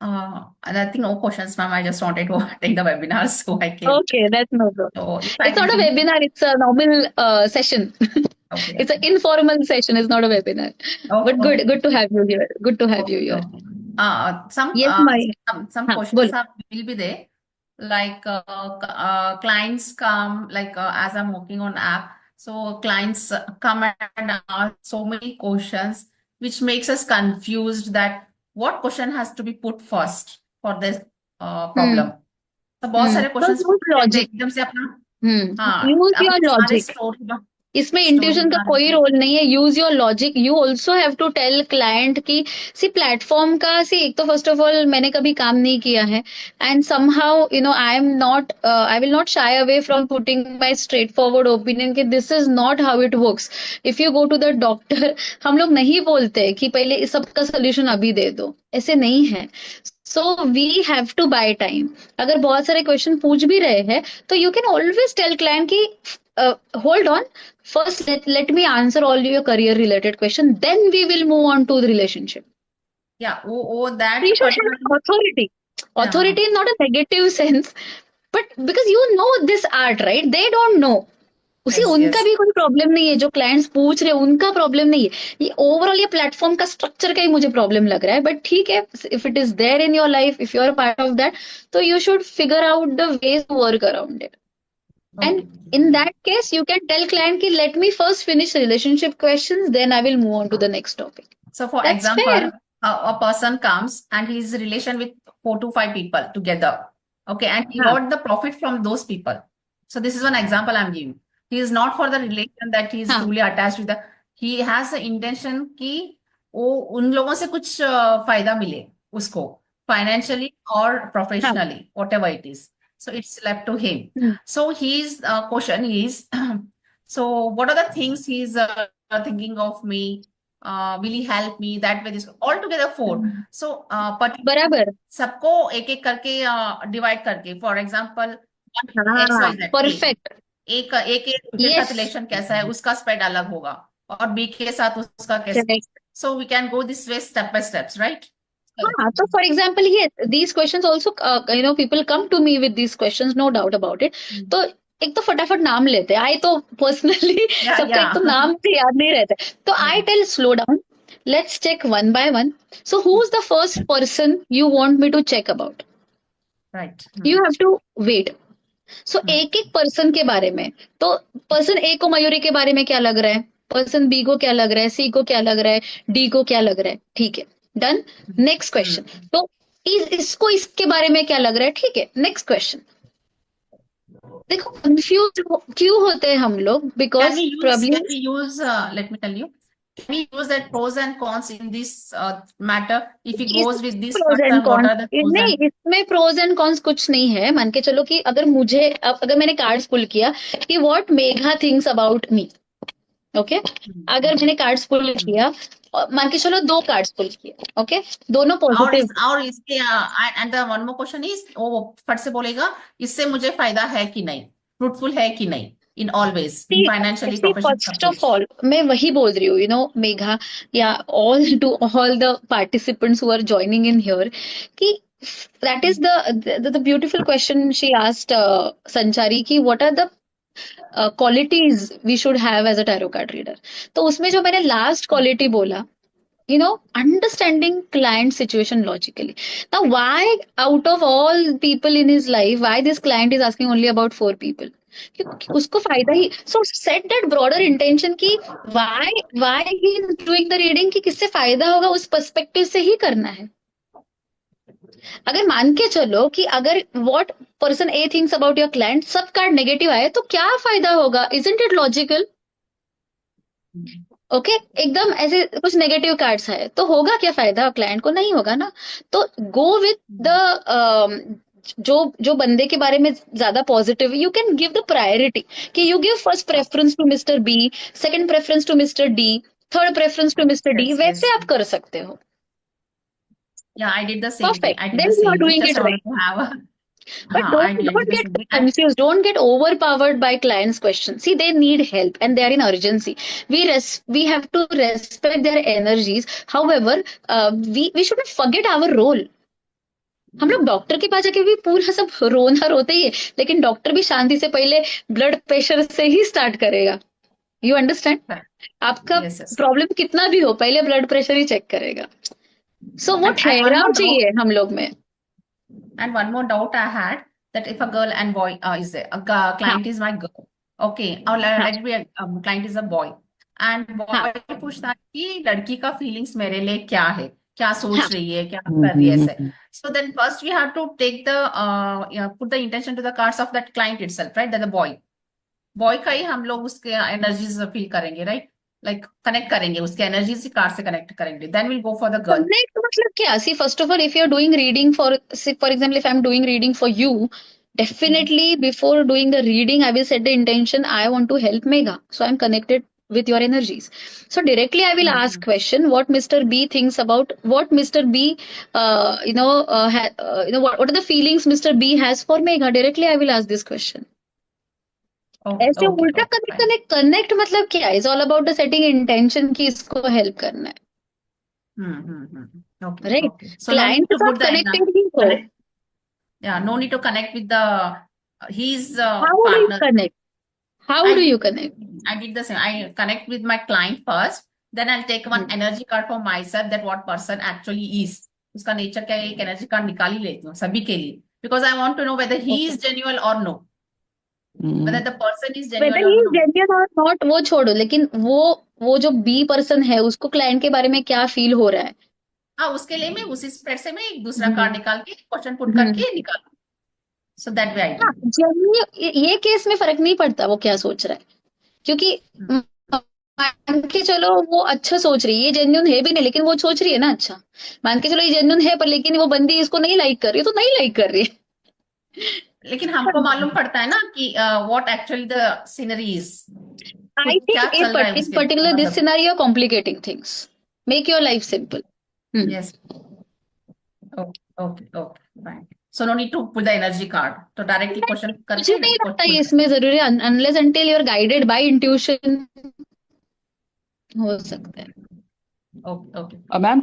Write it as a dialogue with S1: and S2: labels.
S1: I think no questions, ma'am. I just wanted to take the webinar, so I came.
S2: Okay, that's no problem.
S1: So if I
S2: It's not
S1: get
S2: a
S1: in,
S2: webinar, it's a normal session.
S1: okay,
S2: It's an
S1: okay,
S2: informal session, it's not a webinar.
S1: okay,
S2: But
S1: okay,
S2: good to have you here. Good to have you
S1: okay,
S2: here.
S1: okay. Uh, some
S2: Yes,
S1: uh,
S2: my.
S1: some
S2: हाँ,
S1: questions
S2: बोलो.
S1: will be there. Like clients come, like as I'm working on app, so clients come and ask so many questions, which makes us confused that what question has to be put first for this
S2: Hmm.
S1: problem. तो बहुत सारे
S2: So
S1: questions
S2: use
S1: पूछ लेते हैं
S2: logic.
S1: एकदम से अपना। हाँ,
S2: Use your
S1: अपने सारे
S2: logic.
S1: स्टोरी
S2: इसमें
S1: स्टोरी
S2: इंट्यूशन का
S1: बना
S2: कोई
S1: देते हैं।
S2: रोल नहीं है. Use your logic. You also have to tell client की सी प्लेटफॉर्म का सी एक तो फर्स्ट ऑफ ऑल मैंने कभी काम नहीं किया है and somehow I am not I will not shy away from putting my straightforward opinion कि this is not how it works. If you go to the doctor हम लोग नहीं बोलते कि पहले इस सबका सोल्यूशन अभी दे दो. ऐसे नहीं है. So we have to buy time. अगर बहुत सारे क्वेश्चन पूछ भी रहे हैं तो you can always tell client की hold on. First, let me answer all your career related question. Then we will move on to the relationship.
S1: या वो
S2: So you
S1: that
S2: should
S1: particular.
S2: have authority. Authority is not a negative sense, but because you know this art, right? They don't know. उसी
S1: yes
S2: उनका
S1: yes.
S2: भी कोई problem नहीं है. जो clients पूछ रहे हैं उनका प्रॉब्लम नहीं है. ये ओवरऑल ये प्लेटफॉर्म का स्ट्रक्चर का ही मुझे प्रॉब्लम लग रहा है. बट ठीक है, if it is there in your life, if you are part of that, तो you should figure out the ways to work around it. And
S1: okay.
S2: in that case, you can tell client ki let me first finish relationship questions, then I will move on to the next topic.
S1: So for
S2: That's fair.
S1: example, a person comes and he's in relation with 4 to 5 people together. Okay, and he
S2: हाँ,
S1: got the profit from those people. So this is one example I'm giving. He is not for the relation that he is
S2: हाँ,
S1: truly attached with the. He has the intention कि वो उन लोगों से कुछ फायदा मिले उसको financially or
S2: हाँ.
S1: professionally, whatever it is. So it's left to him.
S2: Hmm.
S1: So his question is, so what are the things he's thinking of me? Will he help me that way? This all together four. So particular
S2: बराबर.
S1: सबको एक एक करके divide करके for example x
S2: हाँ,
S1: Y Z A
S2: perfect.
S1: एक एक एक के साथ
S2: Yes,
S1: रिलेशन कैसा है उसका स्प्रेड अलग होगा और बी के साथ उसका कैसा।
S2: correct.
S1: So we can go this way step by steps right.
S2: हाँ, तो for example, yes, these questions also, people come to me with these questions, no doubt about it. तो एक तो फटाफट नाम लेते हैं. आई तो पर्सनली
S1: या
S2: सबका
S1: या
S2: एक तो नाम भी याद नहीं रहता है. तो I tell slow down. Let's check one by one. So who's the first person you want me to check about?
S1: Right.
S2: You have to wait. सो एक एक पर्सन के बारे में. तो पर्सन ए को मयूरी के बारे में क्या लग रहा है, पर्सन बी को क्या लग रहा है, सी को क्या लग रहा है, डी को क्या लग रहा है. ठीक है, डन. Next question. तो इसको इसके बारे में क्या लग रहा है. ठीक है, नेक्स्ट क्वेश्चन. देखो कंफ्यूज क्यों होते हैं हम लोग,
S1: Can
S2: because
S1: we use,
S2: problem.
S1: can we use, let me tell you, can we use that pros and cons in this matter? If he goes with this
S2: pros and
S1: person, what
S2: cons.
S1: are the pros
S2: नहीं,
S1: and
S2: इसमें pros and cons कुछ नहीं है. मान के चलो कि अगर मुझे अगर मैंने कार्ड्स पुल किया कि what Megha thinks about me. Okay, अगर मैंने कार्ड्स पुल किया, मान के चलो दो कार्ड्स पुल किए. ओके, दोनों पॉजिटिव.
S1: और इसके and the one more question is वो फट से बोलेगा इससे मुझे फायदा है कि नहीं, फ्रूटफुल है कि नहीं, in always in financially
S2: see
S1: professional सब
S2: फर्स्ट ऑफ
S1: कुछ।
S2: ऑल मैं वही बोल रही हूँ, मेघा, या all to all the participants who are joining in here, कि that is the beautiful question she asked, संचारी, की what are the qualities we should have as a tarot card reader. तो उसमें जो मैंने लास्ट क्वालिटी बोला, understanding client situation logically. Now why out of all people in his life, why this client is asking only about 4 people? क्योंकि उसको फायदा ही. So set that broader intention की why he is doing the reading, कि किससे फायदा होगा उस पर्सपेक्टिव से ही करना है. अगर मान के चलो कि अगर what person A thinks about your client सब कार्ड नेगेटिव आए तो क्या फायदा होगा. Isn't it logical. ओके, एकदम ऐसे कुछ नेगेटिव कार्ड्स है तो होगा क्या फायदा, क्लाइंट को नहीं होगा ना. तो गो विथ द जो जो बंदे के बारे में ज्यादा positive, you can give the priority, कि you give first preference to Mr B, second preference to Mr D, third preference to Mr D.
S1: Yes yes.
S2: वैसे आप कर सकते हो.
S1: या I did the same thing,
S2: perfect,
S1: I did the
S2: then you are
S1: same thing,
S2: doing
S1: just
S2: it
S1: I wanted
S2: right.
S1: To have a
S2: But
S1: हाँ I did
S2: don't
S1: the
S2: get
S1: same thing.
S2: confused. Don't get overpowered by clients' questions. See, they need help and they are in urgency. We have to respect their energies. However, we shouldn't forget our role. हम लोग doctor के पास जाके भी पूरा सब रोना रोते ही है, लेकिन डॉक्टर भी शांति से पहले ब्लड प्रेशर से ही स्टार्ट करेगा। You understand? आपका
S1: Yes, yes.
S2: प्रॉब्लम कितना भी हो, पहले ब्लड प्रेशर ही चेक करेगा। सो वो
S1: And one
S2: ठहराव
S1: more doubt.
S2: चाहिए हम लोग में।
S1: And one more doubt I had, that if a girl and boy is there,
S2: हाँ,
S1: client is my girl, okay, or
S2: हाँ,
S1: let it be a client is a boy, and
S2: हाँ,
S1: boy पूछता है कि लड़की का फीलिंग्स मेरे लिए क्या है, क्या
S2: हाँ,
S1: सोच रही है, क्या कर रही है ऐसे. So then first we have to take the put the intention to the cards of that client itself, right? That the boy का ही हम लोग उसके एनर्जीज फील करेंगे, right? Like कनेक्ट करेंगे उसके एनर्जीज ही कार्ड से कनेक्ट करेंगे, then we'll go for the girl.
S2: Connect मतलब क्या? See first of all, if you are doing reading for example, if I am doing reading for you, definitely before doing the reading I will set the intention I want to help Megha, so I'm connected with your energies. So directly I will ask question what Mr. B thinks about what Mr. B what are the feelings Mr. B has for Megha. Directly I will ask this question.
S1: Okay,
S2: ऐसे
S1: okay,
S2: उल्टा
S1: okay,
S2: connect
S1: fine.
S2: Connect connect मतलब क्या? Is all about the setting intention कि इसको help करना
S1: Okay,
S2: है, right?
S1: okay. So no need
S2: client के
S1: to
S2: साथ
S1: put the
S2: कनेक्टेड ही हो।
S1: connect. Yeah, no need to connect with the his
S2: how do you
S1: partner.
S2: Connect? How
S1: I
S2: do
S1: did
S2: you connect?
S1: I did the same. I connect with my client first. Then I'll take one energy card for myself, that what person actually is. उसका nature क्या है, एक energy card निकाल ही लेती हूँ सभी के लिए, because I want to know whether he
S2: okay,
S1: is genuine or no, whether the person is
S2: whether
S1: genuine
S2: he
S1: or
S2: is
S1: no.
S2: Genuine or not वो छोड़ो, लेकिन वो जो बी पर्सन है उसको क्लाइंट के बारे में क्या फील हो रहा है।
S1: हाँ, उसके लिए मैं उसी स्प्रेड से मैं एक दूसरा कार्ड
S2: हम्म,
S1: निकाल के क्वेश्चन पुट
S2: हम्म,
S1: करके निकालू. सो दैट वे आई
S2: हाँ,
S1: डू.
S2: जेन्युइन ये केस में फर्क नहीं पड़ता वो क्या सोच रहा है, क्योंकि मान के चलो वो अच्छा सोच रही है, ये जेन्युइन है भी नहीं लेकिन वो सोच रही है ना अच्छा। मान के चलो ये जेन्युइन है पर लेकिन वो बंदी इसको नहीं लाइक कर रही है, तो नहीं लाइक कर रही
S1: लेकिन हमको मालूम
S2: है।
S1: पड़ता है ना कि what actually the scenery is,
S2: I
S1: खुद
S2: think
S1: क्या चल रहा है
S2: in
S1: उसके
S2: particular this
S1: मतलब.
S2: scenario complicating things. Make your life simple. Hmm.
S1: Yes. Okay, okay, okay, fine. So no need to put the energy card, तो directly question
S2: मुझे
S1: करके
S2: नहीं लगता
S1: पुट
S2: ये
S1: करके.
S2: इसमें जरूरी है, unless until you are guided by intuition हो सकता है।
S1: Okay, okay.
S3: मैम